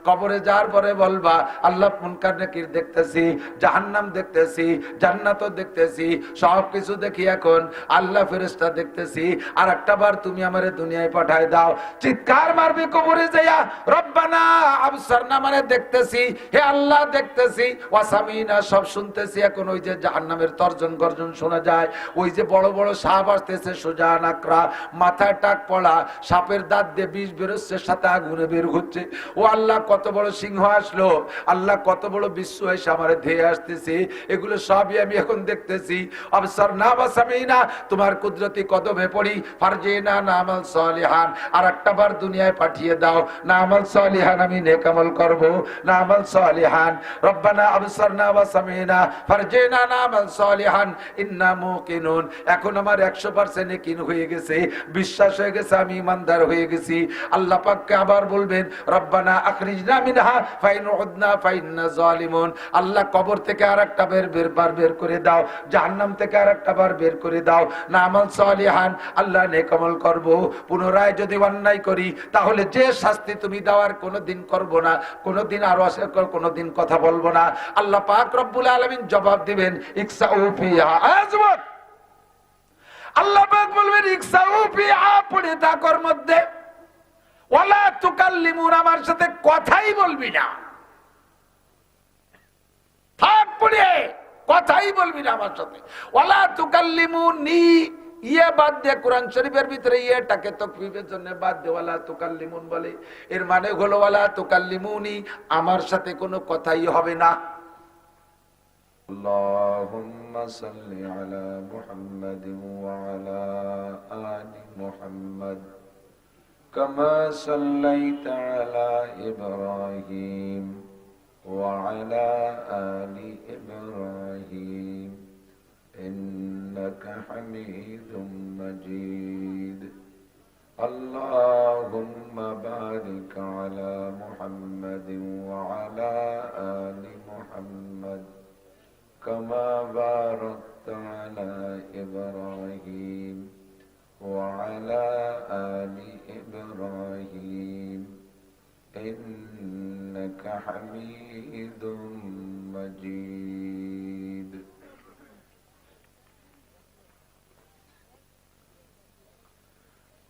কবরে যাওয়ার পরে বলবা আল্লাহ মুনকার নাকির দেখতেছি, জাহান্নাম দেখতেছি, জান্নাতও দেখতেছি, সবকিছু দেখি এখন আল্লাহ ফেরেশতা দেখতেছি, আর একটা বার তুমি আমারে দুনিয়ায় পাঠায় দাও। চিৎকার মারবি কবরে যাইয়া, রব্বানা আবসারনা, মানে দেখতেছি, হে আল্লাহ দেখতেছি, ওয়াসামিনা সব শুনতেছি। এখন ওই যে জাহান্নামের তর্জন গর্জন শোনা যায়, ওই যে বড় বড় সাপ আসতেছে, সোজা নাকড়া, মাথায় টাক পড়া, সাপের দাঁত দিয়ে বিষ বেরোচ্ছে, সাথে আগুনে বের হচ্ছে। ও আল্লাহ কত বড় সিংহ আসলো, আল্লাহ কত বড় বিশ্ব এসে আমার ধেয়ে আসতেছে, এগুলো সবই আমি এখন দেখতেছি। আবসারনা ওয়াসামিনা, তোমার কুদরতি কদমে পড়ি, ফারজিনা নামাল সালিহান, আর একটা বার দুনিয়ায় পাঠিয়ে দাও, নামাল সালিহান, আমি নেক আমল করব, নামাল সালিহান। রব্বানা আবসারনা ওয়াসামিনা ফারজিনা নামাল সালিহান ইন্না মুকিনুন। এখন আমার 100% ইয়াকিন হয়ে গেছে, বিশ্বাস হয়ে গেছে, আমি ইমানদার হয়ে গেছি। আল্লাহ পাককে আবার বলবেন, রব্বানা আখরিজনা মিনহা ফাইন উদনা ফাইন্না জালিমুন। আল্লাহ কবর থেকে আরেকটা বের করে দাও, জাহান্নাম থেকে আরেকটা বার বের করে দাও, নামাল সালিহান, আল্লাহ নেক আমল করব। পুনরায় যদি অন্যায় করি তাহলে যে শাস্তি তুমি দেওয়ার কোনোদিন করব না, কোনোদিন আরো কোনোদিন কথা বলবো না। আল্লাহ পাক রব্বুল আলামিন জবাব দিবেন, ইকসাউ ফিহা, আজবাত আল্লাহ পাক বলবেন ইকসাউ ফিহা, পড়ে থাকার মধ্যে, ওয়ালা তুকাল্লিমুন, আমার সাথে কথাই বলবি না, থাক পড়ে, কথাই বলবি না আমার সাথে। ওয়ালা তুকাল্লিমুনি, ইয়ে বাদ দিয়ে কোরআন শরীফের ভিতরে ইয়েটাকে তাকফীফের জন্য বাদ দিয়ে ওয়ালা তুকাল্লিমুন বলে, এর মানে হলো ওয়ালা তুকাল্লিমুনি, আমার সাথে কোনো কথাই হবে না। আল্লাহুম্মা সাল্লি আলা মুহাম্মাদিন ওয়া আলা আলি মুহাম্মাদ কামা সাল্লাইতা আলা ইব্রাহিম ওয়া আলা আলি ইব্রাহিম ইন্নাকা হামিদুম মাজিদ। আল্লাহুম্মা বারিক আলা মুহাম্মাদিন ওয়া আলা আলি মুহাম্মাদ কামা বারাকতা আলা ইব্রাহিম ওয়া আলা আলি ইব্রাহিম ইন্নাকা হামিদুম মাজিদ।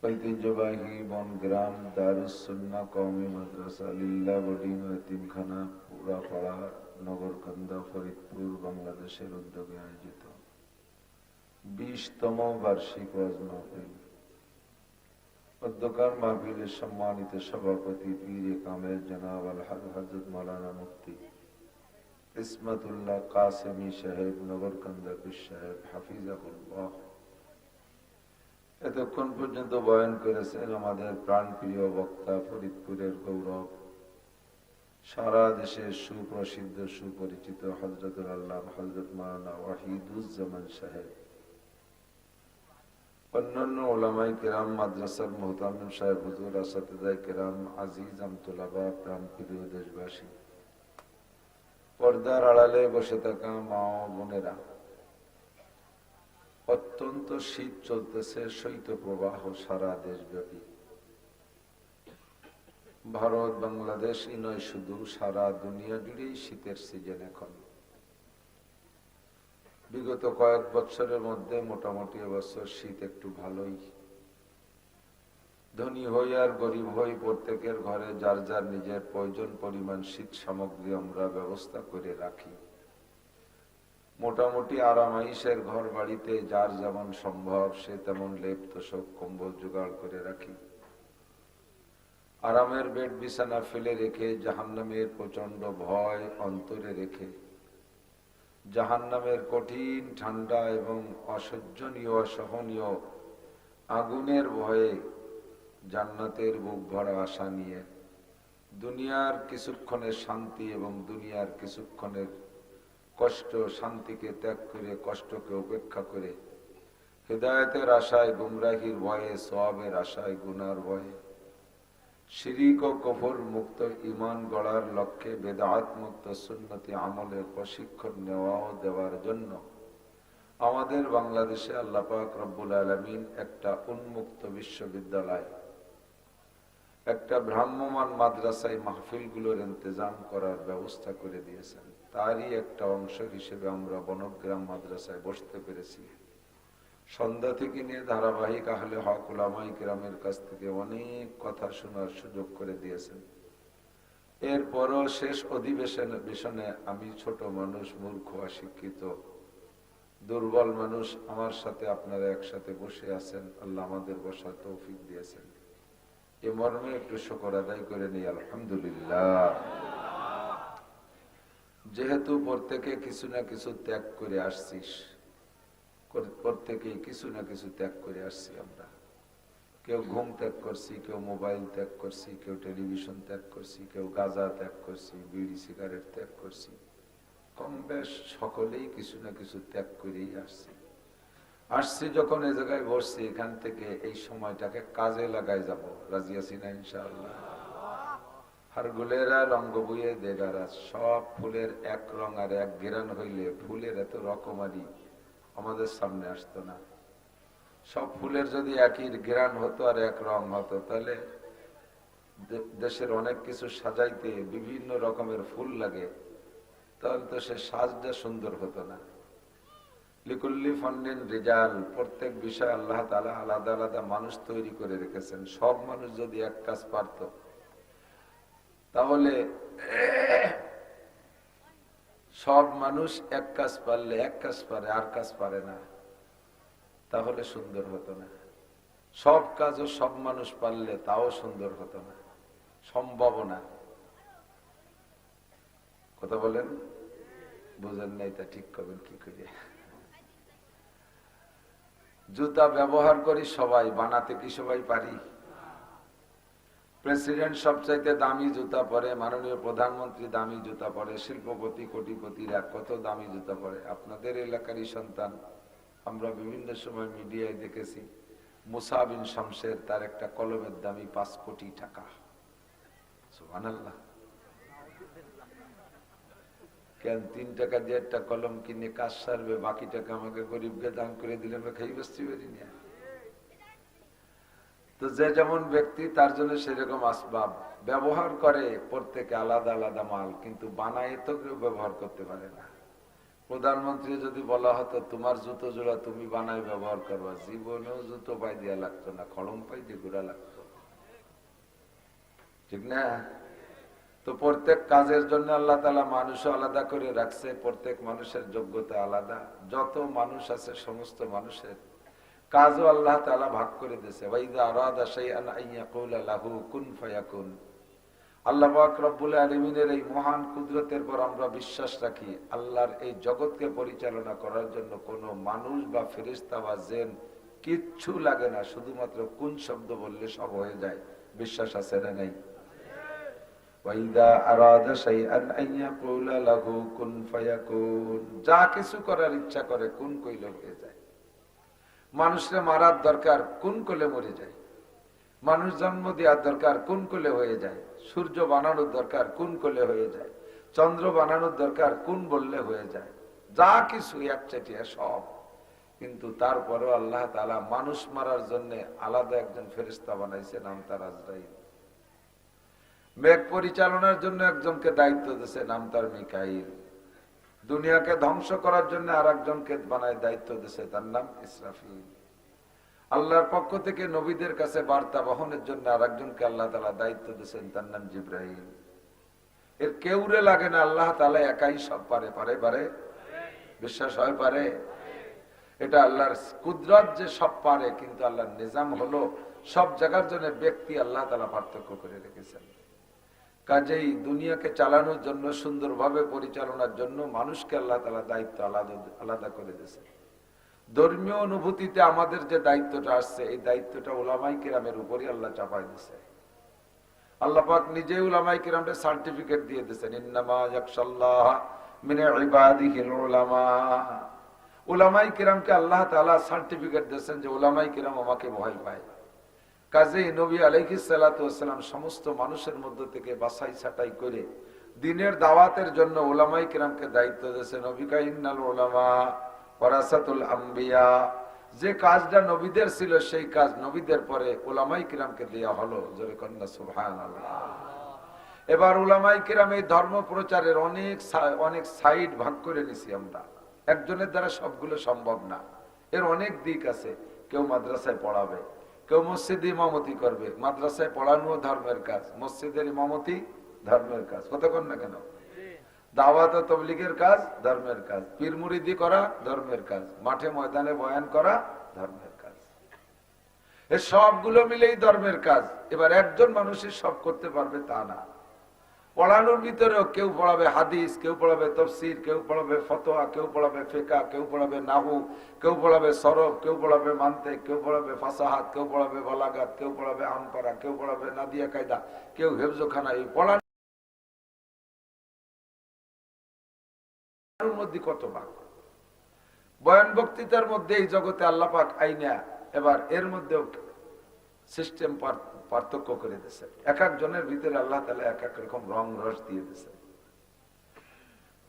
ঐতিহ্যবাহী বনগ্রাম দারুস সুন্নাহ কওমি মাদ্রাসা লিল্লাহ বোর্ডিং ও এতিমখানা পুরাপাড়া নগরকান্দা ফরিদপুর বাংলাদেশের উদ্যোগে আয়োজিত 20তম বার্ষিক ওয়াজ মাহফিল। অধ্যকার মাহফিলের সম্মানিত সভাপতি পীর কামেল জনাব আলহাজ হযরত মাওলানা মুফতি ইসমাতুল্লাহ কাসেমি সাহেব নগরকান্দা পীর সাহেব হাফিজাহুল্লাহ। এতক্ষণ পর্যন্ত বয়ান করেছেন আমাদের প্রাণপ্রিয় বক্তা, ফরিদপুরের গৌরব, সারা দেশের সুপ্রসিদ্ধ সুপরিচিত হযরতুল আল্লামা হযরত মাওলানা ওয়াহিদুজ্জামান সাহেব, অন্যান্য উলামায়ে কেরাম, মাদ্রাসার মুহতামিম সাহেব হুজুর, আসাতিজায়ে কেরাম, আজিজ আমতুলাবা, প্রাণপ্রিয় দেশবাসী, পর্দার আড়ালে বসে থাকা মা ও বোনেরা, অত্যন্ত শীত চলতেছে, শৈত্যপ্রবাহ সারা দেশব্যাপী। ভারত বাংলাদেশই নয়, শুধু সারা দুনিয়া জুড়েই শীতের সিজন এখন। বিগত কয়েক বছরের মধ্যে মোটামুটি এবছর শীত একটু ভালোই। ধনী হই আর গরিব হই, প্রত্যেকের ঘরে যার যার নিজের প্রয়োজন পরিমাণ শীত সামগ্রী আমরা ব্যবস্থা করে রাখি। মোটামুটি আরামাইশের ঘর বাড়িতে যার যেমন সম্ভব সে তেমন লেপ তোশক কম্বল জোগাড় করে রাখি। আরামের বেড বিছানা ফেলে রেখে জাহান্নামের প্রচন্ড ভয় অন্তরে রেখে, জাহান্নামের কঠিন ঠান্ডা এবং অসহ্যনীয় অসহনীয় আগুনের ভয়ে জান্নাতের বুক ভরা আশা নিয়ে দুনিয়ার কিছুক্ষণের শান্তি এবং দুনিয়ার কিছুক্ষণের কষ্ট, শান্তিকে ত্যাগ করে, কষ্টকে উপেক্ষা করে, হিদায়াতের আশায়, গুমরাহির ভয়ে, সওয়াবের আশায়, গুনার ভয়ে, শিরিক ও কুফর মুক্ত ঈমান গড়ার লক্ষ্যে বেদাত মুক্ত সুন্নতি আমলের প্রশিক্ষণ নেওয়া ও দেওয়ার জন্য আমাদের বাংলাদেশে আল্লাহ পাক রব্বুল আলামিন একটা উন্মুক্ত বিশ্ববিদ্যালয়, একটা ভ্রাম্যমাণ মাদ্রাসায় মাহফিলগুলোর ইন্তজাম করার ব্যবস্থা করে দিয়েছেন। তারই একটা অংশ হিসেবে আমরা বনগ্রাম মাদ্রাসায় বসতে পেরেছি। সন্ধ্যা থেকে নিয়ে ধারাবাহিক আহলে হক উলামায়ে কেরামের কাছ থেকে অনেক কথা শোনার সুযোগ করে দিয়েছেন। এরপরও শেষ অধিবেশনে আমি ছোট মানুষ, মূর্খ, অশিক্ষিত, দুর্বল মানুষ, আমার সাথে আপনারা একসাথে বসে আছেন, আল্লাহ আমাদের বসার তৌফিক দিয়েছেন। এ মর্মে একটু শুকর আদায় করে নিই, আলহামদুলিল্লাহ। যেহেতু প্রত্যেকে কিছু না কিছু ত্যাগ করে আসছিস, প্রত্যেকেই কিছু না কিছু ত্যাগ করে আসছি আমরা। কেউ ঘুম ত্যাগ করছি, কেউ মোবাইল ত্যাগ করছি, কেউ টেলিভিশন ত্যাগ করছি, কেউ গাঁজা ত্যাগ করছি, বিড়ি সিগারেট ত্যাগ করছি। কম বেশ সকলেই কিছু না কিছু ত্যাগ করেই আসছি যখন এ জায়গায় বসছি, এখান থেকে এই সময়টাকে কাজে লাগাই যাব। রাজি আছি না ইনশাআল্লাহ? হারগুলেরা রঙ্গ বইয়ে দেগারা, সব ফুলের এক রং আর এক ঘেরান হইলে ফুলের এত রকমারি আমাদের সামনে আসতো না। সব ফুলের যদি একই ঘেরান হতো আর এক রং হতো, তাহলে দেশের অনেক কিছু সাজাইতে বিভিন্ন রকমের ফুল লাগে, তাহলে তো সে সাজটা সুন্দর হতো না। লিকুল্লি ফান্নিন রিজাল, প্রত্যেক বিষয় আল্লাহ তাআলা আলাদা আলাদা মানুষ তৈরি করে রেখেছেন। সব মানুষ যদি এক কাজ পারত, তাহলে সব মানুষ এক কাজ পারলে, এক কাজ পারে আর কাজ পারে না, তাহলে সুন্দর হতো না। সব কাজও সব মানুষ পারলে তাও সুন্দর হতো না, সম্ভব না। কথা বলেন, বুঝেন নাই তা ঠিক করবেন কি করে? জুতা ব্যবহার করি সবাই, বানাতে কি সবাই পারি? প্রেসিডেন্ট সবচাইতে দামি জুতা পরে, মাননীয় প্রধানমন্ত্রী দামি জুতা পরে, শিল্পপতি কোটিপতিরা কত দামি জুতা পরে। আপনাদের এলাকারই সন্তান, আমরা বিভিন্ন সময় মিডিয়ায় দেখেছি, মুসা বিন শামসের, তার একটা কলমের দামি 5 কোটি টাকা। সুবহানাল্লাহ। কেন 3 টাকা দিয়ে একটা কলম কিনে কাজ সারবে, বাকি টাকা আমাকে গরিবকে দান করে দিলে আমরা খাই বসতে পারি না। তো যে যেমন ব্যক্তি তার জন্য সেরকম আসবাব ব্যবহার করে, প্রত্যেকে আলাদা আলাদা মাল, কিন্তু বানায় তো কেউ ব্যবহার করতে পারে না। প্রধানমন্ত্রী যদি বলা হতো তোমার জুতো জোড়া তুমি বানায় ব্যবহার করবা, জীবনেও জুতো পাই দিয়া লাগতো না, খড়ম পাই দিয়ে ঘোরা লাগতো, ঠিক না? তো প্রত্যেক কাজের জন্য আল্লাহ তাআলা মানুষও আলাদা করে রাখছে, প্রত্যেক মানুষের যোগ্যতা আলাদা। যত মানুষ আছে সমস্ত মানুষের কাজও আল্লাহ তাআলা ভাগ করে দিয়েছে। ওয়াইদা আরাদা শাইআন আইয়াকুলা লাহু কুন ফায়াকুন। আল্লাহ পাক রব্বুল আলামিনের এই মহান কুদরতের পর আমরা বিশ্বাস রাখি, আল্লাহর এই জগৎকে পরিচালনা করার জন্য কোনো মানুষ বা ফেরেশতা বা জিন কিচ্ছু লাগে না, শুধুমাত্র কুন শব্দ বললে সব হয়ে যায়। বিশ্বাস আছে না নাই? ওয়াইদা আরাদা শাইআন আইয়াকুলা লাহু কুন ফায়াকুন। যা কিছু করার ইচ্ছা করে কুন কইলে হয়ে যায়। মানুষকে মারার দরকার, কোন কোলে মরে যায়। মানুষ জন্ম দেওয়ার দরকার, কোন কোলে হয়ে যায়। সূর্য বানানোর দরকার, কোন কোলে হয়ে যায়। চন্দ্র বানানোর দরকার, কোন বললে হয়ে যায়। যা কিছু একচেটিয়া সব। কিন্তু তারপরেও আল্লাহ তাআলা মানুষ মারার জন্য আলাদা একজন ফেরেশতা বানাইছে, নাম তার আজরাইল। মেঘ পরিচালনার জন্য একজনকে দায়িত্ব দিয়েছে, নাম তার মিকাইল। দুনিয়াকে ধ্বংস করার জন্য আর একজনকে বানায় দায়িত্ব দিয়েছে, তার নাম ইসরাফিল। আল্লাহর পক্ষ থেকে নবীদের কাছে বার্তা বহনের জন্য আর একজনকে আল্লাহ তাআলা দায়িত্ব দিয়েছেন, তার নাম জিবরাইল। এর কেউরে লাগে না, আল্লাহ তাআলা একাই সব পারে। পারে বিশ্বাস হয় পারে? এটা আল্লাহর কুদরত যে সব পারে, কিন্তু আল্লাহর নিজাম হলো সব জায়গার জন্য ব্যক্তি আল্লাহ তাআলা পার্থক্য করে রেখেছেন। কাজেই দুনিয়াকে চালানোর জন্য, সুন্দরভাবে পরিচালনার জন্য মানুষকে আল্লাহ তাআলা দায়িত্ব আলাদা করে দিয়েছে। ধর্মীয় অনুভূতিতে আমাদের যে দায়িত্বটা আসছে, এই দায়িত্বটা উলামায়ে কিরামের উপরই আল্লাহ চাপাই দিয়েছে। আল্লাহ পাক নিজেই উলামায়ে কিরামদের সার্টিফিকেট দিয়ে দিয়েছেন, ইন্নামা ইয়াখশাল্লাহ মিন ইবাদিহিল উলামা। উলামায়ে কিরামকে আল্লাহ তাআলা সার্টিফিকেট দিয়েছেন যে উলামায়ে কিরাম আমাকে ভয় পায়। কাজেই নবী আলাইহিস সালাতু ওয়াস সালাম সমস্ত মানুষের মধ্য থেকে বাছাই ছাঁটাই করে দ্বীনের দাওয়াতের জন্য উলামায়ে কিরামকে দায়িত্ব দিয়েছেন। নবী কা ইন্নাল উলামা ওয়ারাসাতুল আম্বিয়া, যে কাজটা নবীদের ছিল সেই কাজ নবীদের পরে উলামাই কিরামকে দেয়া হলো, জোরে কন্যা সুবহানাল্লাহ। এবার উলামাই কিরাম এই ধর্ম প্রচারের অনেক সাইড ভাগ করে নিছি আমরা। একজনের দ্বারা সবগুলো সম্ভব না, এর অনেক দিক আছে। কেউ মাদ্রাসায় পড়াবে, কেউ মসজিদে ইমামতি করবে। মাদ্রাসায় পড়ানো ধর্মের কাজ, মসজিদের ইমামতি ধর্মের কাজ, কতক্ষণ না কেন? দাওয়াত ও তাবলীগের কাজ ধর্মের কাজ, পীর মুরিদি করা ধর্মের কাজ, মাঠে ময়দানে বয়ান করা ধর্মের কাজ। এই সবগুলো মিলেই ধর্মের কাজ। এবার একজন মানুষের সব করতে পারবে তা না। পড়ানোর ভিতরেও কেউ পড়াবে হাদিস, কেউ পড়াবে তাফসীর, কেউ পড়াবে ফতোয়া, কেউ পড়াবে ফিকহ, কেউ পড়াবে নাহু, কেউ পড়াবে সরফ, কেউ পড়াবে মানতিক, কেউ পড়াবে ফাসাহাত, কেউ পড়াবে বালাগাত, কেউ পড়াবে আমপারা, কেউ পড়াবে নাদিয়া কায়দা, কেউ হেফজখানা। এই পড়ানোর মধ্যে কত ভাগ। বয়ান বক্তৃতার মধ্যে এই জগতে আল্লাহ পাক আইনা এবার এর মধ্যেও সিস্টেম পার্থক্য করে দিয়েছে। এক একজনের ভিতরে আল্লাহ তাআলা এক এক রকম রং রস দিয়ে দিয়েছে।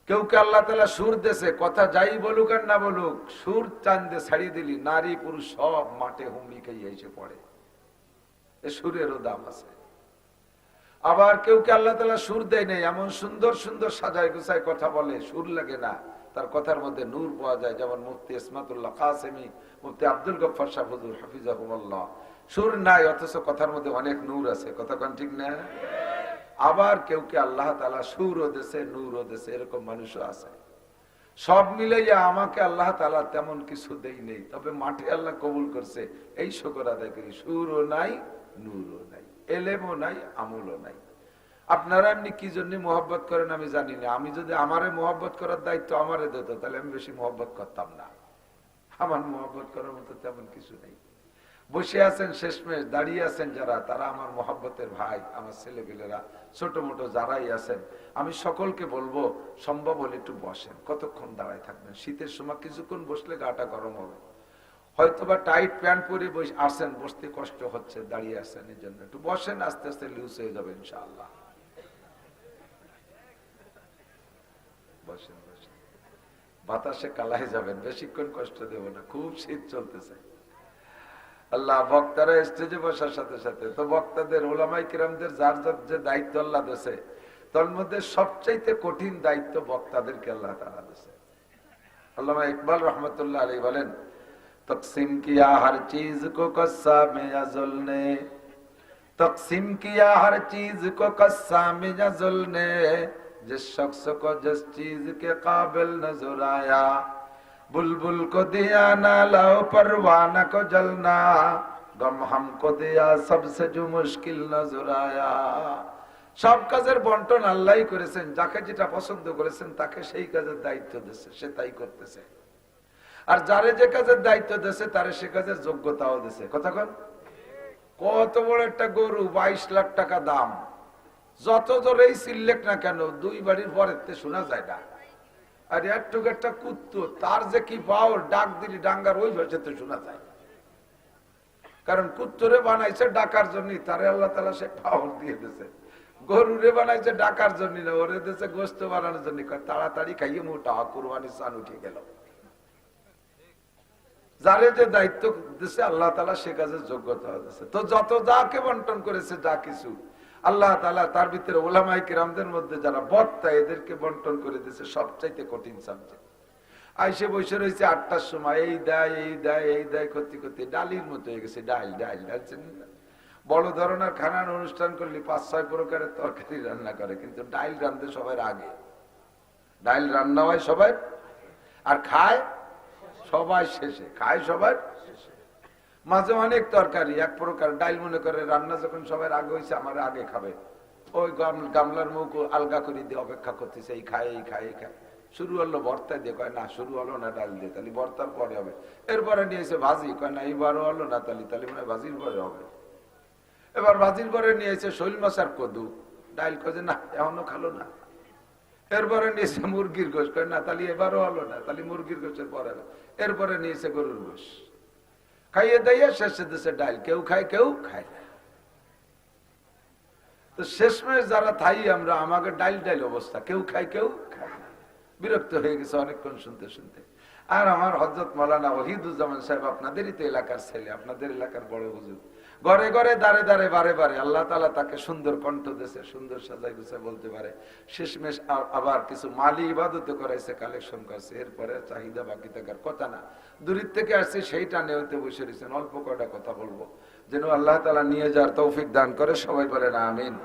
কেউকে আল্লাহ তাআলা সুর দেশে, কথা যাই বলুক আর না বলুক, সুর চান্দে ছাড়িয়ে দিলি নারী পুরুষ সব মাঠে হুমড়ি খেয়ে এসে পড়ে। এ সুরেরও দাম আছে। আবার কেউকে আল্লাহ তাআলা সুর দেয় নাই, এমন সুন্দর সুন্দর সাজায় গুছায় কথা বলে, সুর লাগে না, তার কথার মধ্যে নূর পাওয়া যায়। যেমন মুফতি ইসমাতুল্লাহ কাসেমি, মুফতি আব্দুল গফফার সাহেব হুজুর হাফিজাহুল্লাহ, সুর নাই অথচ কথার মধ্যে অনেক নূর আছে, কথা কোন ঠিক না? আবার কেউকে আল্লাহ তাআলা সুরও দেশে নূরও দেশে, এরকম মানুষও আছে। সব মিলাইয়া আমাকে আল্লাহ তাআলা তেমন কিছু দেই নেই, তবে মাঠে আল্লাহ কবুল করছে, এই শুকর আদায় করি। সুরও নাই, নূরও নাই, এলেমও নাই, আমলও নাই। আপনারা এমনি কি জন্য মোহাব্বত করেন আমি জানি না। আমি যদি আমারে মোহাব্বত করার দায়িত্ব আমারে দিত, তাহলে আমি বেশি মোহাব্বত করতাম না। আমার মোহাব্বত করার মতো তেমন কিছু নেই। বসে আছেন শেষমেশ, দাঁড়িয়ে আছেন যারা, তারা আমার মোহাব্বতের ভাই, আমার ছেলেপেলেরা, ছোট মোটো যারাই আছেন, আমি সকলকে বলবো সম্ভব হলে একটু বসেন। কতক্ষণ দাঁড়ায় থাকবেন? শীতের সময় কিছুক্ষণ বসলে গাটা গরম হবে। হয়তোবা টাইট প্যান্ট পরে আসেন, বসতে কষ্ট হচ্ছে, দাঁড়িয়ে আসেন, এই জন্য একটু বসেন, আস্তে আস্তে লুজ হয়ে যাবে ইনশাআল্লাহ। বসেন বসেন, বাতাসে কালাই যাবেন, বেশিক্ষণ কষ্ট দেব না, খুব শীত চলতেছে। আল্লাহ বক্তারা স্টেজে বসার সাথে সাথে তো বক্তাদের উলামায়ে কিরামদের যার যার যে দায়িত্ব আল্লাহ দিয়েছে, তার মধ্যে সবচাইতে কঠিন দায়িত্ব বক্তাদেরকে আল্লাহ তাআলা দিয়েছে। আল্লামা ইকবাল রহমতুল্লাহ আলাইহি বলেন, तक़सीम किया हर चीज को कस्सा में अज़ल ने, तक़सीम किया हर चीज को कस्सा में अज़ल ने, जिस शख्स को जिस चीज के काबिल नजर आया, बुलबुल को दिया ना लाओ परवाना को जलना, गम हमको दिया सबसे जो मुश्किल नजर आया। সব কাজের বন্টন আল্লাহই করেছেন, যাকে যেটা পছন্দ করেছেন তাকে সেই কাজের দায়িত্ব দিয়েছে, সে তাই করতেছে। আর যারে যে কাজের দায়িত্ব দিয়েছে তারে সে কাজের যোগ্যতাও দিয়েছে। কতক্ষণ? কত বড় একটা গরু, 22 লাখ টাকা দাম, যত জোরেই সিলেক্ট না কেন দুই বাড়ির পরেতে শোনা যায় না। আর একটু একটা কুত্তো, তার যে কি পাওয়ার, ডাক দিলি ডাঙ্গার ওই ভাষাতে শোনা যায়। কারণ কুত্তরে বানাইছে ডাকার জন্য, তারে আল্লাহ তাআলা সে পাওয়ার দিয়ে দিয়েছে। গরুরে বানাইছে ডাকার জন্য না, ওরে দিয়েছে গোশত বানানোর জন্য, তাড়াতাড়ি খাইয়ে মোটা কুরবানি চান উঠে গেল। যারে যে দায়িত্ব দিয়েছে আল্লাহ তাআলা সে কাজের যোগ্যতা দিয়েছে। তো যত যাকে বন্টন করেছে যা কিছু, আল্লাহ তাআলা তার ভিতরে উলামায়ে কিরামদের মধ্যে যারা বক্তা, এদেরকে বন্টন করে দিয়েছে সবচাইতে কঠিন সাবজেক্ট। আইসে বসে রয়েছে 8টার সময়, এই দেয় এই দেয় এই দেয় করতে করতে ডালির মতো হয়ে গেছে। ডাল ডাল ডালছেন, বড় ধরনের খানার অনুষ্ঠান করলে 5-6 প্রকারের তরকারি রান্না করে, কিন্তু ডাল রান্ধে সবার আগে। ডাল রান্না হয় সবাই, আর খায় সবাই শেষে, খায় সবার শেষে। মাঝে অনেক তরকারি, এক প্রকার ডাল মনে করে রান্না যখন সবার আগে হয়েছে, আমার আগে খাবে, ওই গামলার মুখ আলগা করে দিয়ে অপেক্ষা করতেছে, এই খায় এই খায় এই খায়। শুরু হলো ভর্তা দিয়ে, কয় না শুরু হলো না ডাল দিয়ে, তাহলে ভর্তার পরে হবে। এরপরে নিয়েছে ভাজি, কয় না এইবারও হলো না, তাহলে মানে ভাজির পরে হবে। এবার ভাজির পরে নিয়েছে শৈল মাছ আর কদু, ডাল কয়ে না এখনো খালো না। এরপরে নিয়েছে মুরগির গোশ, কয় না তাহলে এবারও হলো না, তাহলে মুরগির গোশের পরে। এরপরে নিয়েছে গরুর গোশ, খাইয়ে দিয়ে শেষে দিচ্ছে ডাল। কেউ খায় কেউ খায় না। তো শেষমেশ যারা থাই আমরা, আমাকে ডাল ডাল অবস্থা, কেউ খায় কেউ খায় না। বিরক্ত হয়ে গেছে অনেকক্ষণ শুনতে শুনতে। আর আমার হযরত মাওলানা ওয়াহিদুজ্জামান সাহেব আপনাদেরই তো এলাকার ছেলে, আপনাদের এলাকার বড় হুজুর, ঘরে ঘরে দাঁড়ে দাঁড়ে বারে বারে আল্লাহ তাআলা তাকে সুন্দর কণ্ঠ দিয়েছে, সুন্দর সাজাই গুছাই বলতে পারে। শেষমেশ আবার কিছু মালি ইবাদত করাইছে, কালেকশন করছে, এরপরে চাহিদা বাকি থাকার কথা না। দূরের থেকে আসছে সেইটা নেওয়াতে বসে রয়েছেন। অল্প কয়টা কথা বলবো, যেন আল্লাহ তাআলা নিয়ে যাওয়ার তৌফিক দান করে, সবাই বলেন আমিন।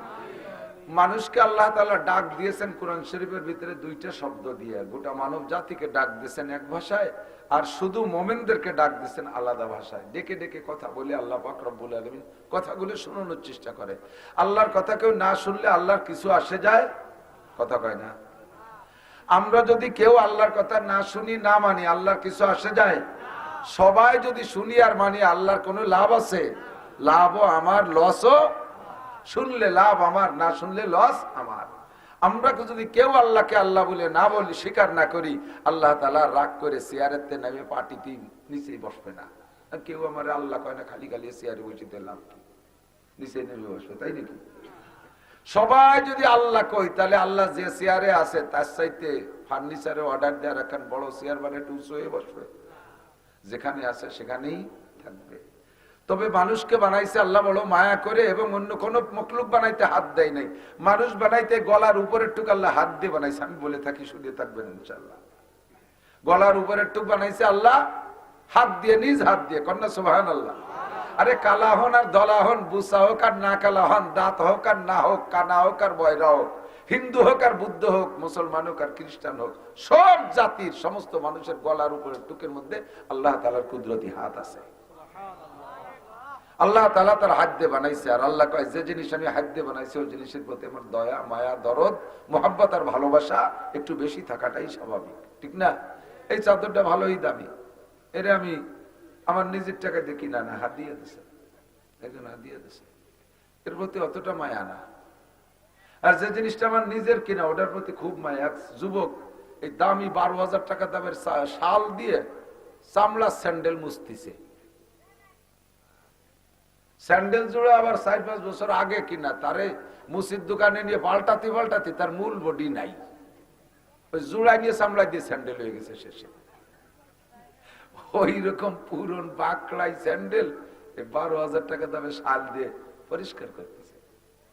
মানুষকে আল্লাহ তাআলা ডাক দিয়েছেন কোরআন শরীফের ভিতরে দুইটা শব্দ দিয়ে, গোটা মানব জাতিকে ডাক দিয়েছেন এক ভাষায়, আর শুধু মুমিনদেরকে ডাক দিয়েছেন আলাদা ভাষায়। ডেকে ডেকে কথা বলে আল্লাহ পাক রব্বুল আলামিন কথাগুলো শোনানোর চেষ্টা করে। আল্লাহর কথা কেউ না শুনলে আল্লাহর কিছু আসে যায়? কথা কয় না। আমরা যদি কেউ আল্লাহর কথা না শুনি, না মানি, আল্লাহর কিছু আসে যায়? সবাই যদি শুনি আর মানি, আল্লাহর কোনো লাভ আছে? লাভও আমার, লসও। শুনলে লাভ আমার, না শুনলে লস আমার। আমরা যদি কেউ আল্লাহকে আল্লাহ বলে না বলি, স্বীকার না করি, আল্লাহ তাআলা রাগ করে চেয়ারেতে নেমে পাটিতে নিচেই বসবে না। কেউ আমার আল্লাহ কয় না, খালি খালি চেয়ারে বসিতে লাভ কি, নিচে নেমে বসবে, তাই নাকি? সবাই যদি আল্লাহ কই, তাহলে আল্লাহ যে চেয়ারে আছে তার চাইতে ফার্নিচারে অর্ডার দেওয়ার এখন বড় চেয়ার বানিয়ে উঁচু হয়ে বসবে, যেখানে আছে সেখানেই থাকবে। তবে মানুষকে বানাইছে আল্লাহ বড় মায়া করে, এবং অন্য কোন মখলুক বানাইতে হাত দেয় নাই। মানুষ বানাইতে গলার উপরের টুক আল্লাহ হাত দিয়ে বানাইছে। আমি বলে থাকি, শুনে থাকবেন ইনশাআল্লাহ। গলার উপরের টুক বানাইছে আল্লাহ হাত দিয়ে, নিজ হাত দিয়ে। কন্যা সুবহানাল্লাহ। আরে কালা হন আর দলা হন, বুসা হোক আর না কালা হন, দাঁত হোক আর না হোক, কানা হোক আর বয়রা হোক, হিন্দু হোক আর বুদ্ধ হোক, মুসলমান হোক আর খ্রিস্টান হোক, সব জাতির সমস্ত মানুষের গলার উপরের টুকের মধ্যে আল্লাহ তাআলার কুদরতি হাত আছে। আল্লাহ তাআলা তার হাত দিয়ে বানাইছে। আর আল্লাহ কয়, যে জিনিস আমি হাত দিয়ে বানাইছি ওই জিনিসের প্রতি আমার দয়া, মায়া, দরদ, মোহাব্বত আর ভালোবাসা একটু বেশি থাকাটাই স্বাভাবিক, ঠিক না? এই চাদরটা ভালোই দামি, এর আমি আমার নিজের টাকা দিয়ে কিনা না, হাত দিয়ে দিছে, একজন হাত দিয়ে দিছে, এর প্রতি অতটা মায়া না। আর যে জিনিসটা আমার নিজের কিনা, ওটার প্রতি খুব মায়া। যুবক এই দামি 12,000 টাকা দামের শাল দিয়ে চামড়া স্যান্ডেল মুছতিছে। স্যান্ডেল জোড়া আবার 4-5 বছর আগে কিনা, তারে মুসির দোকানে নিয়ে পাল্টাতে পাল্টাতে তার মূল বডি নাই, ওই জোড়া নিয়ে চামড়া দিয়ে স্যান্ডেল হয়ে গেছে শেষে। ওই রকম পুরন বাকড়াই স্যান্ডেল 12,000 টাকা দামে শাল দিয়ে পরিষ্কার করতেছে।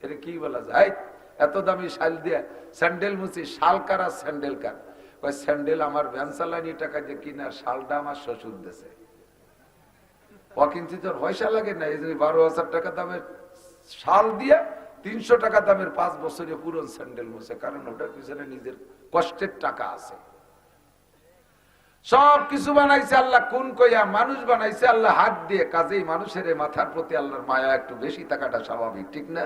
এটা কি বলা যায়? এত দামি শাল দিয়ে স্যান্ডেল মুছি, শাল কার আর স্যান্ডেল কার? ওই স্যান্ডেল আমার ভ্যান চালানি টাকা দিয়ে কিনা, শালটা আমার শ্বশুর দেশে। অকিঞ্চিত পয়সা লাগে না, এই জন্য 12,000 টাকা দামের শাল দিয়ে 300 টাকা দামের 5 বছরের পুরন স্যান্ডেল মুছে, কারণ ওটার পিছনে নিজের কষ্টের টাকা আছে। সব কিছু বানাইছে আল্লাহ কোন কইয়া, মানুষ বানাইছে আল্লাহ হাত দিয়ে। কাজেই মানুষের মাথার প্রতি আল্লাহর মায়া একটু বেশি থাকাটা স্বাভাবিক, ঠিক না?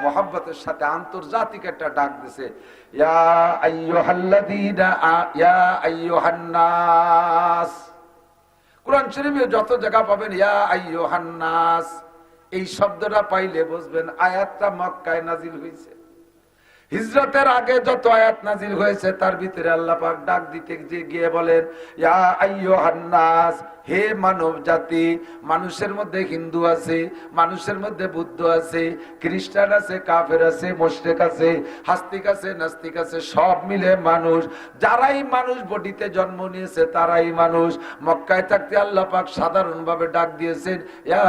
মোহাব্বতের সাথে আন্তর্জাতিক একটা ডাক দিছে, ইয়া আইয়ুহাল্লাযীনা ইয়া আইয়ুহান নাস। কুরআন শরীফে যত জায়গা পাবেন ইয়া আইয়ুহান নাস, এই শব্দটা পাইলে বুঝবেন আয়াতটা মক্কায় নাজিল হয়েছে। হিজরতের আগে যত আয়াত নাজিল হয়েছে তার ভিতরে আল্লাহ পাক ডাক দিতে গিয়ে বলেন, ইয়া আইয়ুহান নাস, হে মানব জাতি। মানুষের মধ্যে হিন্দু আছে, মানুষের মধ্যে বুদ্ধ আছে, খ্রিস্টান আছে, কাফের আছে, মুশরিক আছে, আস্তিক আছে, নাস্তিক আছে, সব মিলে মানুষ। যারাই মানুষ বডিতে জন্ম নিয়েছে তারাই মানুষ। মক্কায় থাকতে আল্লাহ পাক সাধারণভাবে ডাক দিয়েছেন, ইয়া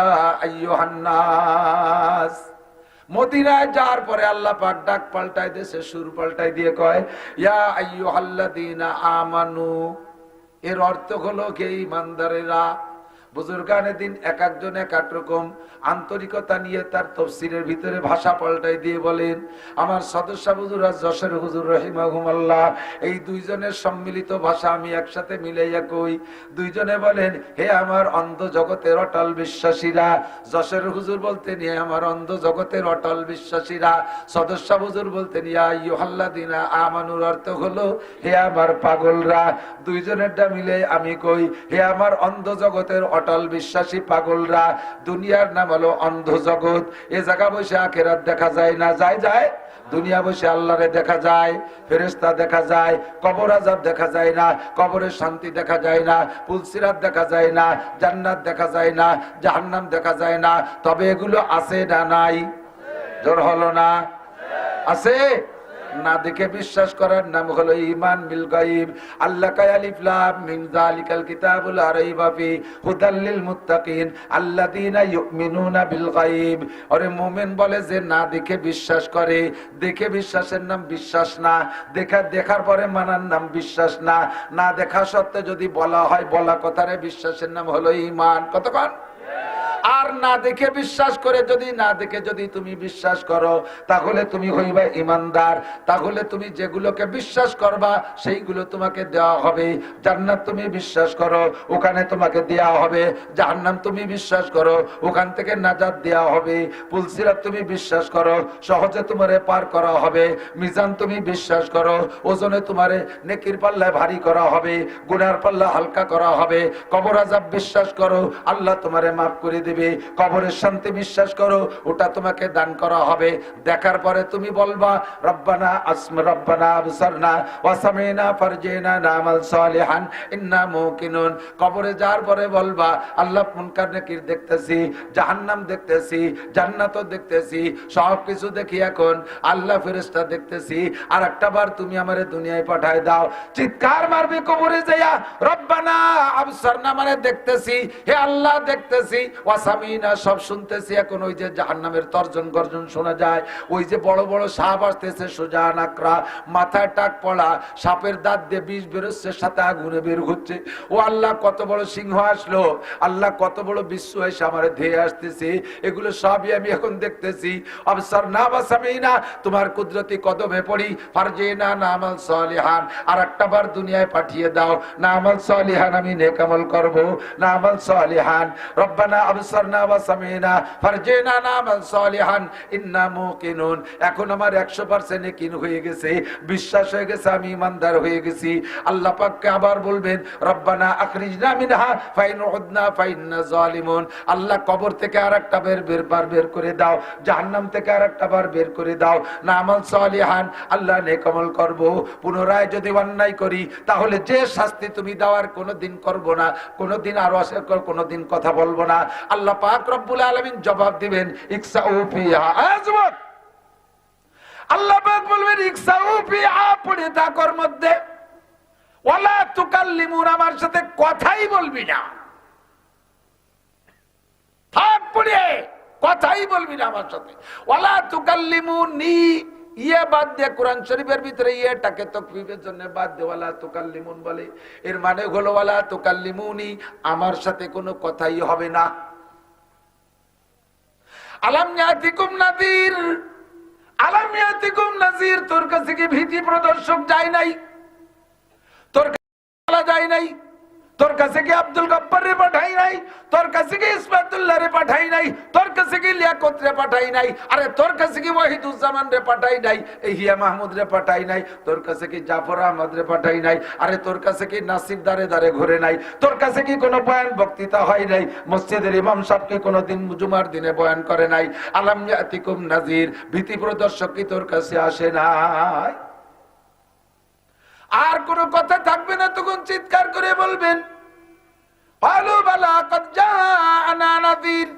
আইয়ুহান নাস। মদিনায় যাওয়ার পরে আল্লাহ পাক ডাক পাল্টাই দিয়েছে, সুর পাল্টাই দিয়ে কয়, ইয়া আইয়ুহাল্লাযীনা আমানু। এর অর্থ হলো কে ঈমানদারেরা। বুজুর্গানে দিন এক একজন এক এক রকম আন্তরিকতা নিয়ে তার তাফসীরের ভিতরে ভাষা পাল্টাই দিয়ে বলেন। আমার সদস্য হুজুর যশোর হুজুর রহিমাহুমুল্লাহ, এই দুইজনের সম্মিলিত ভাষা আমি একসাথে মিলাইয়া কই। দুইজনে বলেন, হে আমার অন্ধ জগতের অটল বিশ্বাসীরা। যশোর হুজুর বলতেন, হে আমার অন্ধ জগতের অটল বিশ্বাসীরা। সদস্য হুজুর বলতেন, ইয়া আইয়ুহাল্লাযীনা আমানুর অর্থ হলো, হে আমার পাগলরা। দুইজনেরটা মিলে আমি কই, হে আমার অন্ধ জগতের অটল বিশ্বাসী পাগলরা। দুনিয়ার নাম হলো অন্ধ জগৎ। এ জায়গা বসে আখিরাত দেখা যায় না, যায় দুনিয়া বসে আল্লাহরে দেখা যায়, ফেরেশতা দেখা যায়, কবর আযাব দেখা যায় না, কবরের শান্তি দেখা যায় না, পুলসিরাত দেখা যায় না, জান্নাত দেখা যায় না, জাহান্নাম দেখা যায় না। তবে এগুলো আছে না নাই? জোর হলো না? আছে না দেখে বিশ্বাস করার নাম হলো ঈমান বিল গায়ব। আল্লাহ কায় আলিফ লাম মিম যালিকাল কিতাবুল লা রাইবা ফি হুদাল লিল মুত্তাকিন আল্লাযীনা ইউমিনুনা বিল গায়ব। আরে মুমিন বলে যে না দেখে বিশ্বাস করে, দেখে বিশ্বাসের নাম বিশ্বাস না, দেখার পরে মানার নাম বিশ্বাস না, না দেখা সত্ত্বে যদি বলা হয় বলা কথারে বিশ্বাসের নাম হলো ঈমান। কতক্ষণ? আর না দেখে বিশ্বাস করে যদি তুমি বিশ্বাস করো তাহলে তুমি হইবা ইমানদার। তাহলে তুমি যেগুলোকে বিশ্বাস করবা সেইগুলো তোমাকে দেওয়া হবে। জান্নাত তুমি বিশ্বাস করো, ওখানে তোমাকে দেওয়া হবে। জাহান্নাম তুমি বিশ্বাস করো, ওখান থেকে নাজাত দেওয়া হবে। পুলসিরাত তুমি বিশ্বাস করো, সহজে তোমারে পার করা হবে। মিজান তুমি বিশ্বাস করো, ওজনে তোমারে নেকির পাল্লায় ভারী করা হবে, গুনার পাল্লা হালকা করা হবে। কবর আযাব বিশ্বাস করো, আল্লাহ তোমারে মাফ করে দিবে। কবরের শান্তি বিশ্বাস করো, ওটা তোমাকে দান করা হবে। দেখার পরে তুমি বলবা রব্বানা আবসারনা ওয়া সামিনা ফারজিনা নামাল সালিহান ইন্না মুকিনুন। কবরে যাওয়ার পরে বলবা আল্লাহ মুনকার নাকির দেখতেছি, জাহান্নাম দেখতেছি, জান্নাতও দেখতেছি, সবকিছু দেখি এখন আল্লাহ ফেরেশতা দেখতেছি। আর একটা বার তুমি আমারে দুনিয়ায় পাঠায় দাও। চিৎকার মারবি কবরে যাইয়া, রব্বানা আবসারনা মানে দেখতেছি, হে আল্লাহ দেখতেছি, ওয়া সামিনা সব শুনতেছি। এখন ওই যে জাহান্নামের তর্জন গর্জন শোনা যায়, ওই যে বড় বড় সাপ আসতেছে, সোজা নাকড়া, মাথায় টাক পড়া, সাপের দাঁত দিয়ে বিষ বেরোচ্ছে, সাথে আগুনে বের হচ্ছে। ও আল্লাহ কত বড় সিংহ আসলো, আল্লাহ কত বড় বিশ্ব এসে আমার ধেয়ে আসতেছে, এগুলো সবই আমি এখন দেখতেছি। আবসারনা ওয়া সামিনা, তোমার কুদরতি কদমে পড়ি। ফারজিনা নামাল সালিহান, আর একটা বার দুনিয়ায় পাঠিয়ে দাও। নামাল সালিহান আমি নেক আমল করব, নামাল সালিহান। রব্বানা আবসারনা ওয়া সামিনা ফারজিনা নামাল সালিহান ইন্না মুকিনুন। এখন আমার 100% ইয়াকিন হয়ে গেছে, বিশ্বাস হয়ে গেছে, আমি ইমানদার হয়ে গেছি। আল্লাহ পাককে আবার বলবেন রব্বানা আখরিজনা মিনহা ফাইন উদনা ফাইন্না জালিমুন। আল্লাহ কবর থেকে আরেকটা বের করে দাও, জাহান্নাম থেকে আরেকটা বার বের করে দাও। নামাল সালিহান, আল্লাহ নেক আমল করব। পুনরায় যদি অন্যায় করি তাহলে যে শাস্তি তুমি দেওয়ার কোনোদিন করব না, কোনোদিন আরো আশা কর, কোনোদিন কথা বলবো না। আল্লাহ পাক রব্বুল আলামিন জবাব দিবেন ইকসাউ ফিহা। যুবক, আল্লাহ পাক বলবেন ইকসাউ ফিহা, পড়ে থাকার মধ্যে, ওয়ালা তুকাল্লিমুন, আমার সাথে কথাই বলবি না। থাক পড়ে, কথাই বলবি না আমার সাথে। ওয়ালা তুকাল্লিমুনি, ইয়ে বাদ দিয়ে কোরআন শরীফের ভিতরে ইয়েটাকে তাকফীফের জন্য বাদ দিয়ে ওয়ালা তুকাল্লিমুন বলে। এর মানে হলো ওয়ালা তুকাল্লিমুনি, আমার সাথে কোনো কথাই হবে না। আলাম ইয়াতিকুম নাযীর, আলাম ইয়াতিকুম নাযীর, তোর কাছে কি ভীতি প্রদর্শক যায় নাই? তোর কাছে যায় নাই? তোর কাছে কি আব্দুল গফফার রে পাঠাই নাই? তোর কাছে কি ইসমাতুল্লাহ রে পাঠাই নাই? তোর কাছে কি লিয়াকত রে পাঠাই নাই? আরে তোর কাছে কি ওয়াহিদুজ্জামান রে পাঠাই নাই? এই হিয়া মাহমুদ রে পাঠাই নাই? তোর কাছে কি জাফর আহমদ রে পাঠাই নাই? আরে তোর কাছে কি নাসিব দারে দারে ঘুরে নাই? তোর কাছে কি কোনো বয়ান বক্তৃতা হয় নাই? মসজিদের ইমাম সাহেব কি কোনো দিন জুমার দিনে বয়ান করে নাই? আলাম ইয়াতিকুম নাযীর, ভীতি প্রদর্শক কি তোর কাছে আসে নাই? আর কোন কথা থাকবে না, তখন চিৎকার করে বলবেন আলু বালা কদ জাআনা নাযীর,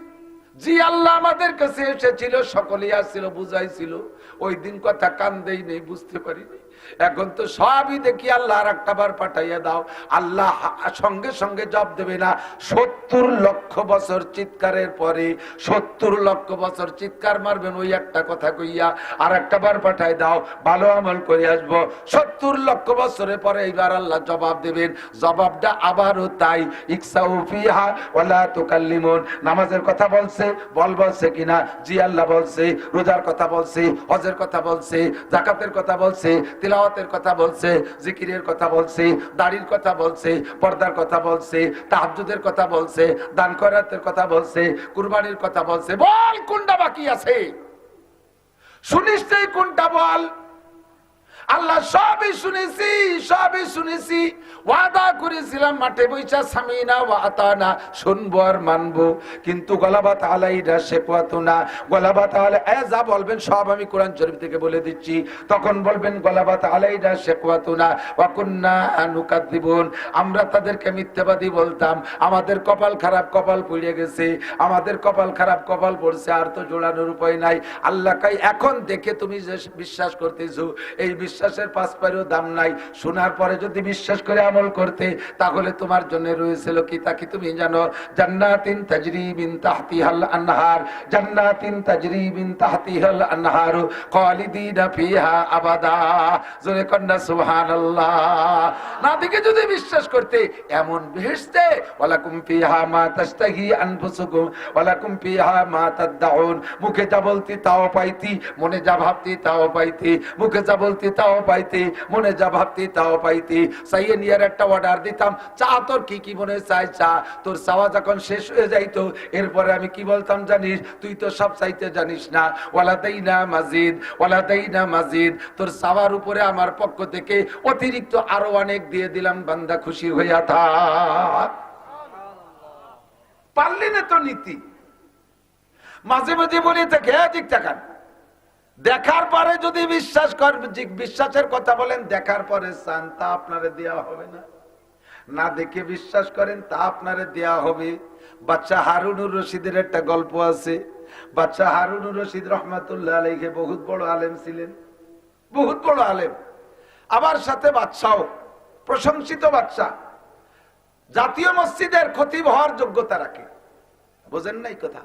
জি আল্লাহ আমাদের কাছে এসেছিল, সকলেই আসছিল, বুঝাইছিল। ওই দিন কথা কান দেই নেই, বুঝতে পারিনি। এখন তো সবই দেখি আল্লাহ আর একটা বার পাঠাইয়া দাও। আল্লাহ সঙ্গে সঙ্গে জবাব দেবে না। 70 লক্ষ বছর চিৎকারের পরে, 70 লক্ষ বছর চিৎকার মারবেন ওই একটা কথা কইয়া, আর একটা বার পাঠাই দাও, ভালো আমল করে আসবো। 70 লক্ষ বছরের পরে এইবার আল্লাহ জবাব দেবেন। জবাবটা আবারও তাই, ইকসাউ ফিহা ওয়ালা তুকাল্লিমুন। নামাজের কথা বলছে, বলছে কিনা? জি আল্লাহ বলছে। রোজার কথা বলছে, হজের কথা বলছে, যাকাতের কথা বলছে, তিলাওয়াতের কথা বলছে, জিকিরের কথা বলছে, দাড়ির কথা বলছে, পর্দার কথা বলছে, তাহাজ্জুদের কথা বলছে, দান খয়রাতের কথা বলছে, কুরবানির কথা বলছে। বল কোনটা বাকি আছে? শুনিস কোনটা বল? আল্লাহ সবই শুনেছি ওয়াদা করেছিলাম মাঠে বইসা সামিনা ওয়া আতানা, শুনবো আর মানবো, কিন্তু গলাবাত আলাইনা শিকওয়াতুনা, গলাবাত আলাই যা বলবেন সব আমি কোরআন শরীফ থেকে বলে দিচ্ছি। তখন বলবেন গলাবাত আলাইনা শিকওয়াতুনা ওয়া কুননা নুকাযযিবুন, আমরা তাদেরকে মিথ্যাবাদী বলতাম, আমাদের কপাল খারাপ, কপাল পুড়ে গেছে, আমাদের কপাল খারাপ, কপাল পড়ছে, আর তো জোড়ানোর উপায় নাই। আল্লাহ কই এখন দেখে তুমি যে বিশ্বাস করতেছো, এই বিশ্বাসের পাঁচ পায়েরও দাম নাই। শোনার পরে যদি বিশ্বাস করে আমল করতে, তাহলে তোমার জন্য রয়েছিল কি তা কি তুমি জানো? জান্নাতিন তাজরি মিন তাহতিহাল আনহার, জান্নাতিন তাজরি মিন তাহতিহাল আনহার খালিদিনা ফিহা আবাদা। জোরে কন্না সুবহানাল্লাহ। না দেখে যদি বিশ্বাস করতে, এমন বেহেশতে ওয়ালাকুম ফিহা মা তাশতাহি আনফুসুকুম ওয়ালাকুম ফিহা মা তাদউন, মুখে যা বলতি তাও পাইতি, মনে যা ভাবতি তাও পাইতি, মুখে যা বলতি তাও পাইতি, মনে যা ভাবতি তাও পাইতি। সাইয়ে নিয়ার একটা অর্ডার দিতাম, চা তোর কি কি মনে চাই চা, তোর চাওয়া যখন শেষ হয়ে যাইতো, এরপরে আমি কি বলতাম জানিস? তুই তো সব চাইতে জানিস না। ওয়ালাদাইনা মাজিদ, ওয়ালাদাইনা মাজিদ, তোর চাওয়ার উপরে আমার পক্ষ থেকে অতিরিক্ত আরো অনেক দিয়ে দিলাম, বান্দা খুশি হইয়া থাক। পারলি না তো নীতি। মাঝে মাঝে বলি দেখে ঠিক টাকা দেখার পরে যদি বিশ্বাস কর, বিশ্বাসের কথা বলেন, দেখার পরে চান, তা আপনারে দেওয়া হবে না। না দেখে বিশ্বাস করেন, তা আপনারে দেওয়া হবে। বাচ্চা হারুনুর রশিদের একটা গল্প আছে। বাচ্চা হারুনুর রশিদ রহমাতুল্লাহ আলাইহি বহুত বড় আলেম ছিলেন, বহুত বড় আলেম, আবার সাথে বাদশাও, প্রশংসিত বাদশা, জাতীয় মসজিদের খতিব হওয়ার যোগ্যতা রাখে। বোঝেন নাই কথা?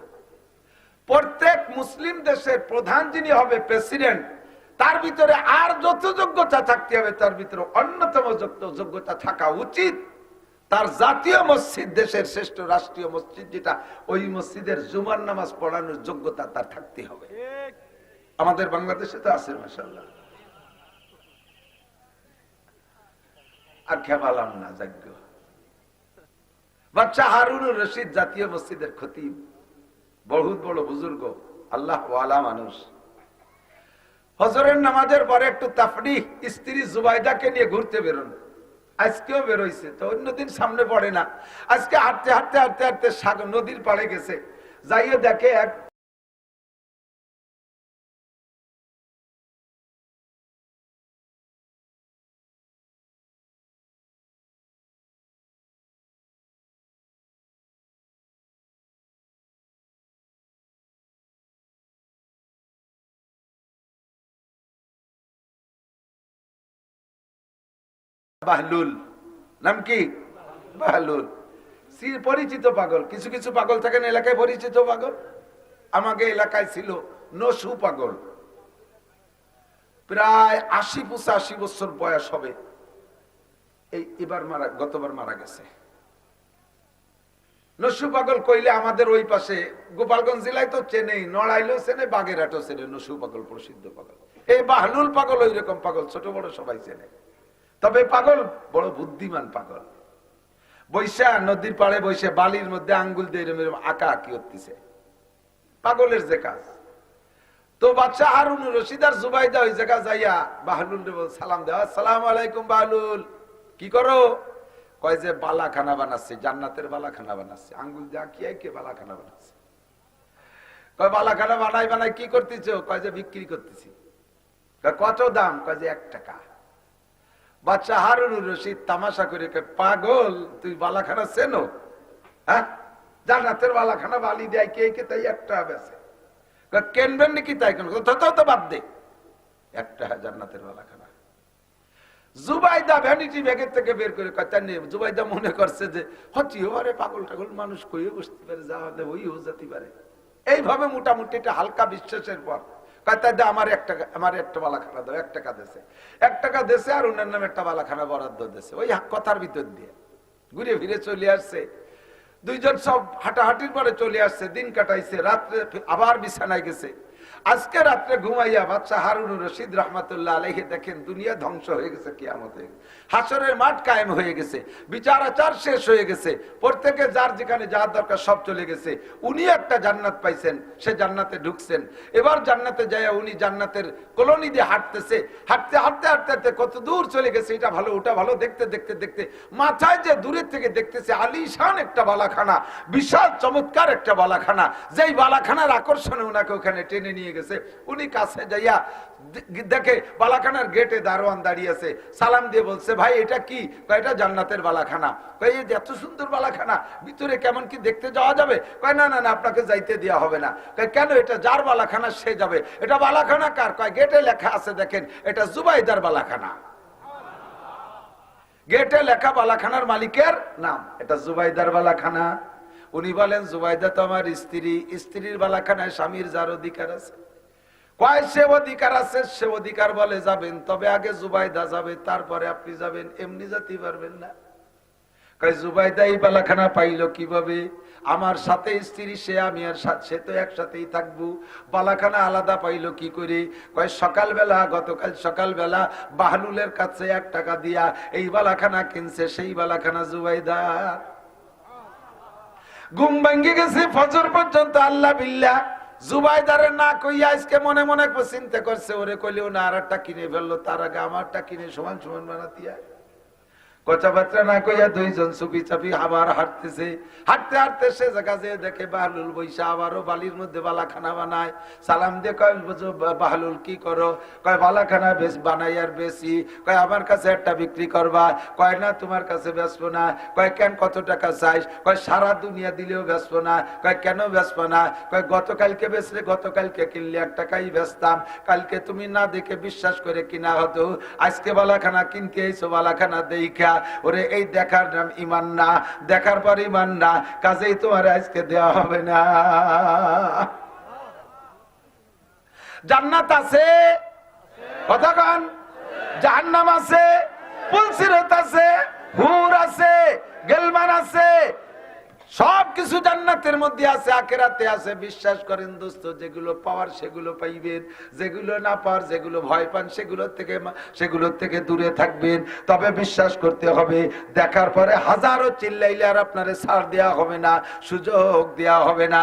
প্রত্যেক মুসলিম দেশের প্রধান যিনি হবে, প্রেসিডেন্ট, তার ভিতরে আর যত যোগ্যতা থাকতে হবে, তার ভিতরে অন্যতম যোগ্যতা থাকা উচিত তার জাতীয় মসজিদ, দেশের শ্রেষ্ঠ রাষ্ট্রীয় মসজিদ যেটা, ওই মসজিদের জুমার নামাজ পড়ানোর যোগ্যতা তার থাকতে হবে। আমাদের বাংলাদেশে তো আছে মাশাআল্লাহ। আর খেপালাম না, যাজ্ঞ বাচ্চা হারুনুর রশিদ জাতীয় মসজিদের খতিব, বহুত বড় বুজুর্গ, আল্লাহ ওয়ালা মানুষ। হজরের নামাজের পরে একটু তাফরিহ, স্ত্রী জুবাইদাকে নিয়ে ঘুরতে বেরোন। আজকেও বেরোইছে, তো অন্যদিন সামনে পড়ে না। আজকে হাঁটতে হাঁটতে হাঁটতে হাঁটতে সাগর নদীর পাড়ে গেছে, যাইয়ে দেখে এক বাহলুল, নাম কি? বাহলুল, পরিচিত পাগল। কিছু কিছু পাগল থাকেন এলাকায় পরিচিত পাগল। আমাকে এলাকায় ছিল নসু পাগল, প্রায় ৮০-৮৫ বছর বয়স হবে। এবার গতবার মারা গেছে। নসু পাগল কইলে আমাদের ওই পাশে গোপালগঞ্জ জেলায় তো চেনেই, নড়াইলেও চেনে, বাগেরহাটও চেনে। নসু পাগল প্রসিদ্ধ পাগল। এই বাহলুল পাগল ওই রকম পাগল, ছোট বড় সবাই চেনে। তবে পাগল বড় বুদ্ধিমান পাগল। বৈশা নদীর পাড়ে বসে বালির মধ্যে আঙ্গুল দিয়ে এরকম আঁকা আঁকি করতেছে, পাগলের যে কাজ। তো বাচ্চা হারুনুর রশিদ আর জুবাইদা ওই জায়গা যাইয়া বাহলুল সালাম দেওয়া, আসসালামু আলাইকুম বাহলুল, কি করো? কয় যে বালাখানা বানাচ্ছে, জান্নাতের বালাখানা বানাচ্ছে, আঙ্গুল দিয়ে আঁকিয়ে কে বালাখানা বানাচ্ছে। কয় বালাখানা বানাই বানাই কি করতেছ? কয় যে বিক্রি করতেছি। কত দাম? কয় যে ১ টাকা। বাচ্চা হারুনুর রশিদ তামাশা করে, পাগল তুই বালাখানা চেনো? হ্যাঁ, জান্নাতের বালাখানা বালি দেয় কে কে, তাই ১ টাকা বেছে। কেনবেন নাকি? তাই কেন? তো বাদ দে, ১ টাকা জান্নাতের বালাখানা। জুবাইদা ভ্যানিটি ব্যাগের থেকে বের করে জুবাইদা মনে করছে যে হতেও পারে, পাগল টাগল মানুষ কইও বসতে পারে, যা হলে ওইও যেতে পারে। এইভাবে মোটামুটি একটা হালকা বিশ্বাসের পর আমার একটা বালাখানা দাও, ১ টাকা দেশে, ১ টাকা দেশে, আর ওনার নামে একটা বালাখানা বরাদ্দ দেশে। ওই কথার ভিতর দিয়ে ঘুরে ফিরে চলে আসছে। দুইজন সব হাঁটাহাঁটির পরে চলে আসছে, দিন কাটাইছে, রাত্রে আবার বিছানায় গেছে। আজকে রাত্রে ঘুমাইয়া বাদশা হারুনুর রশিদ রহমাতুল্লাহ আলাইহি দেখেন দুনিয়া ধ্বংস হয়ে গেছে, কিয়ামত হয়ে গেছে, হাসরের মাঠ কায়েম হয়ে গেছে, বিচার আচার শেষ হয়ে গেছে, প্রত্যেকে যার যেখানে যাওয়ার দরকার সব চলে গেছে। উনি একটা জান্নাত পাইছেন, সে জান্নাতে ঢুকছেন। এবার জান্নাতে যায় উনি জান্নাতের কলোনি দিয়ে হাঁটতেছে, হাঁটতে হাঁটতে হাঁটতে হাঁটতে কত দূর চলে গেছে, এটা ভালো ওটা ভালো দেখতে দেখতে দেখতে মাথায় যে দূরের থেকে দেখতেছে আলিশান একটা বালাখানা, বিশাল চমৎকার একটা বালাখানা, যেই বালাখানার আকর্ষণে উনাকে ওখানে টেনে নিয়ে গেছে। উনি কাছে যাইয়া দেখে বালাখানার গেটে দারোয়ান দাঁড়িয়ে আছে, সালাম দিয়ে বলছে, ভাই এটা কি? এটা জান্নাতের বালাখানা। কই এত সুন্দর বালাখানা, ভিতরে কেমন কি দেখতে যাওয়া যাবে? কয় না না না, আপনাকে যাইতে দেওয়া হবে না। কয় কেন? এটা যার বালাখানা সে যাবে। এটা বালাখানা কার? কয় গেটে লেখা আছে দেখেন, এটা জুবাইদার বালাখানা। গেটে লেখা বালাখানার মালিকের নাম, এটা জুবাইদার বালাখানা। উনি বলেন, জুবাইদা তো আমার স্ত্রী, স্ত্রীর বালাখানায় স্বামীর যার অধিকার আছে। কয় সে অধিকার আছে, সে অধিকার বলে যাবেন, তবে আগে জুবাইদা যাবে, তারপরে আপনি যাবেন, এমনি যেতে পারবেন না। কয় জুবাইদা এই বালাখানা পাইলো কিভাবে? আমার সাথে স্ত্রী সে, আমি আর সে তো একসাথেই থাকবো, বালাখানা আলাদা পাইলো কি করে? কয় সকালবেলা, গতকাল সকালবেলা বাহলুলের কাছে 1 টাকা দিয়া এই বালাখানা কিনছে, সেই বালাখানা জুবাইদা। ঘুম ভাঙ্গি গেছে ফজর পর্যন্ত, আল্লাহ বিল্লাহ জুবাইদারে না কইয়া আজকে মনে মনে চিন্তা করছে, ওরে কইলেও না আর একটা কিনে ফেললো, তার আগে আমারটা কিনে সমান সমান বানাতিয়া। কথাবার্তা না কইয়া দুইজন চুপি চাপি আবার হাঁটতেছে, হাঁটতে হাঁটতে সে জায়গা যে দেখে বাহলুল বৈশা আবারও বালির মধ্যে বালাখানা বানায়। সালাম দিয়ে কয়, বাহলুল কি করো? কয় বালাখানা বানাই আর বেশি। কয় আমার কাছে একটা বিক্রি করবা? কয় না তোমার কাছে বেচবো না। কয় কেন, কত টাকা চাইস? কয় সারা দুনিয়া দিলেও বেচবো না। কয় কেন বেচবো না? কয় গতকালকে বেচলে, গতকালকে কিনলে 1 টাকাই বেচতাম, কালকে তুমি না দেখে বিশ্বাস করে কিনা হতো, আজকে বালাখানা কিনতে এসো, বালাখানা দেখা। ওরে এই দেখার নাম ইমান না, দেখার পর ইমান না, কাজেই তোমার আজকে দেওয়া হবে না। জান্নাত আছে, কথা কন, জাহান্নাম আছে, পুলসিরাত আছে, হুর আছে, গেলমান আছে, সবকিছু জান্নাতের মধ্যে আছে, আখিরাতে আছে। বিশ্বাস করেন দোস্ত, যেগুলো পাওয়ার সেগুলো পাইবেন, যেগুলো না পাওয়ার, যেগুলো ভয় পান সেগুলোর থেকে দূরে থাকবেন। তবে বিশ্বাস করতে হবে, দেখার পরে হাজারো চিল্লাইলে আর আপনারে ছাড় দেওয়া হবে না, সুযোগ দেওয়া হবে না।